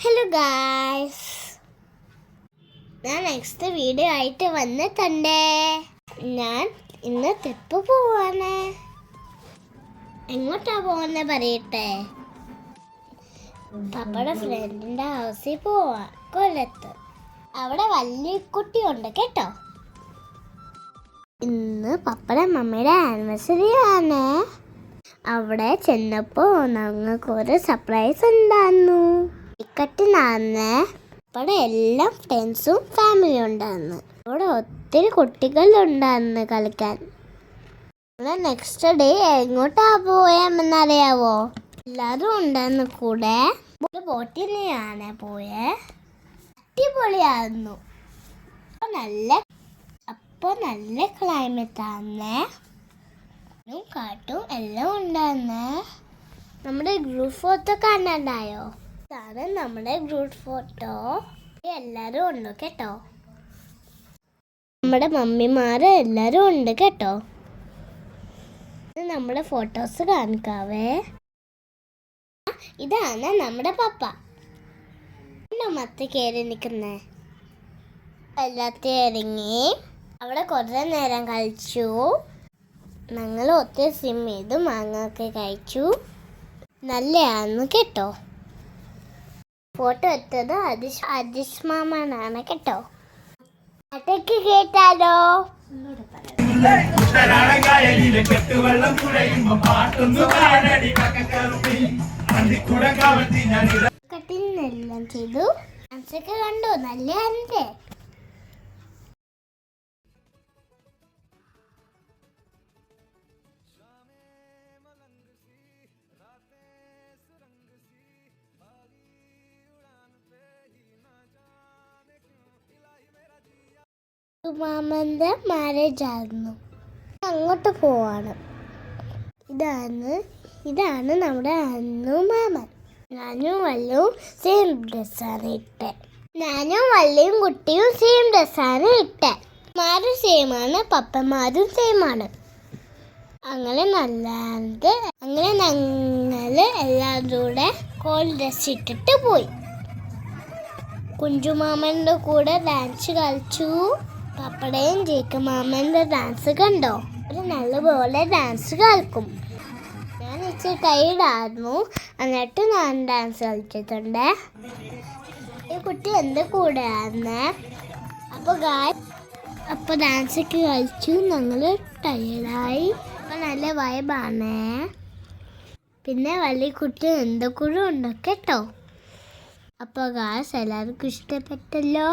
Hello guys, ഞാൻ next video ആയിട്ട് വന്നിട്ടുണ്ടേ. ഞാൻ ഇന്ന് ട്രിപ്പ് പോവാണ്. എങ്ങോട്ടാ പോകുന്ന പറയട്ടെ. പപ്പയുടെ ഫ്രണ്ടിന്റെ ഹൗസിൽ പോവാ, കൊല്ലത്ത്. അവിടെ വലിയ കുട്ടിയുണ്ട് കേട്ടോ. ഇന്ന് പപ്പയുടെ മമ്മിയുടെ ആനിവേഴ്സറി ആണ്. അവിടെ ചെന്നപ്പോൾ ഞങ്ങൾക്കൊരു സർപ്രൈസ് ഉണ്ടായിരുന്നു. ടിക്കറ്റിനാന്ന് അവിടെ എല്ലാ ഫ്രണ്ട്സും ഫാമിലിയും ഉണ്ടായിരുന്നു. അവിടെ ഒത്തിരി കുട്ടികളുണ്ടായിരുന്നു കളിക്കാൻ. നെക്സ്റ്റ് ഡേ എങ്ങോട്ടാ പോയെന്നറിയാവോ? എല്ലാവരും ഉണ്ടായിരുന്നു കൂടെ. ബോട്ടിനെയാണ് പോയെ. അടിപൊളിയായിരുന്നു. അപ്പോൾ നല്ല ക്ലൈമറ്റ് ആണ്. കാട്ടും എല്ലാം ഉണ്ടായിരുന്നേ. നമ്മുടെ ഗ്രൂപ്പ് ഫോട്ടോ കാണാണ്ടായോ? ഇതാണ് നമ്മുടെ ഗ്രൂപ്പ് ഫോട്ടോ. എല്ലാരും ഉണ്ട് കേട്ടോ. നമ്മുടെ മമ്മിമാര് എല്ലാരും ഉണ്ട് കേട്ടോ. നമ്മുടെ ഫോട്ടോസ് കാണിക്കാവേ. ഇതാണ് നമ്മുടെ പപ്പ. മത്ത കയറി നിൽക്കുന്നേ. എല്ലാത്തിനും ഇറങ്ങി അവിടെ കുറേ നേരം കളിച്ചു. ഞങ്ങൾ ഒത്തിരി സിം ചെയ്തു മാങ്ങയൊക്കെ കഴിച്ചു. നല്ലതായിരുന്നു കേട്ടോ. ഫോട്ടോ എടുത്തത് അജിഷ് മാമനാണ് കേട്ടോ. പാട്ടൊക്കെ കേട്ടാലോ? കട്ടിനെല്ലാം ചെയ്തു. ഡാൻസൊക്കെ കണ്ടു. നല്ലതല്ലേ? മാമന്റെ മാരേജ് ആയിരുന്നു. അങ്ങോട്ട് പോവാണ്. ഇതാണ് നമ്മുടെ അന്നു മാമൻ. ഞാനും വല്ലും സെയിം ഡ്രസ്സാണ് ഇട്ടെ. ഞാനും വല്ലും കുട്ടിയും സെയിം ഡ്രസ്സാണ് ഇട്ടെ. മാരും സെയിമാണ്, പപ്പന്മാരും സെയിമാണ്. അങ്ങനെ ഞങ്ങൾ എല്ലാവരും കൂടെ കോൾ ഡ്രസ് ഇട്ടിട്ട് പോയി. കുഞ്ചുമാമൻ്റെ കൂടെ ഡാൻസ് കളിച്ചു. പപ്പടയും ജേക്കമാമൻ്റെ ഡാൻസ് കണ്ടോ? ഒരു നല്ലപോലെ ഡാൻസ് കളിക്കും. ഞാൻ ഇച്ചിരി ടൈർഡായിരുന്നു, എന്നിട്ട് ഞാൻ ഡാൻസ് കളിച്ചിട്ടുണ്ട്. ഈ കുട്ടി എൻ്റെ കൂടെ ആയിരുന്നേ. അപ്പോൾ ഡാൻസൊക്കെ കളിച്ചു. ഞങ്ങൾ ടയർഡായി. അപ്പോൾ നല്ല വൈബാണേ. പിന്നെ വലിയ കുട്ടി എൻ്റെ കൂടെ ഉണ്ട് കേട്ടോ. അപ്പോൾ ഗായ്സ് എല്ലാവർക്കും ഇഷ്ടപ്പെട്ടല്ലോ.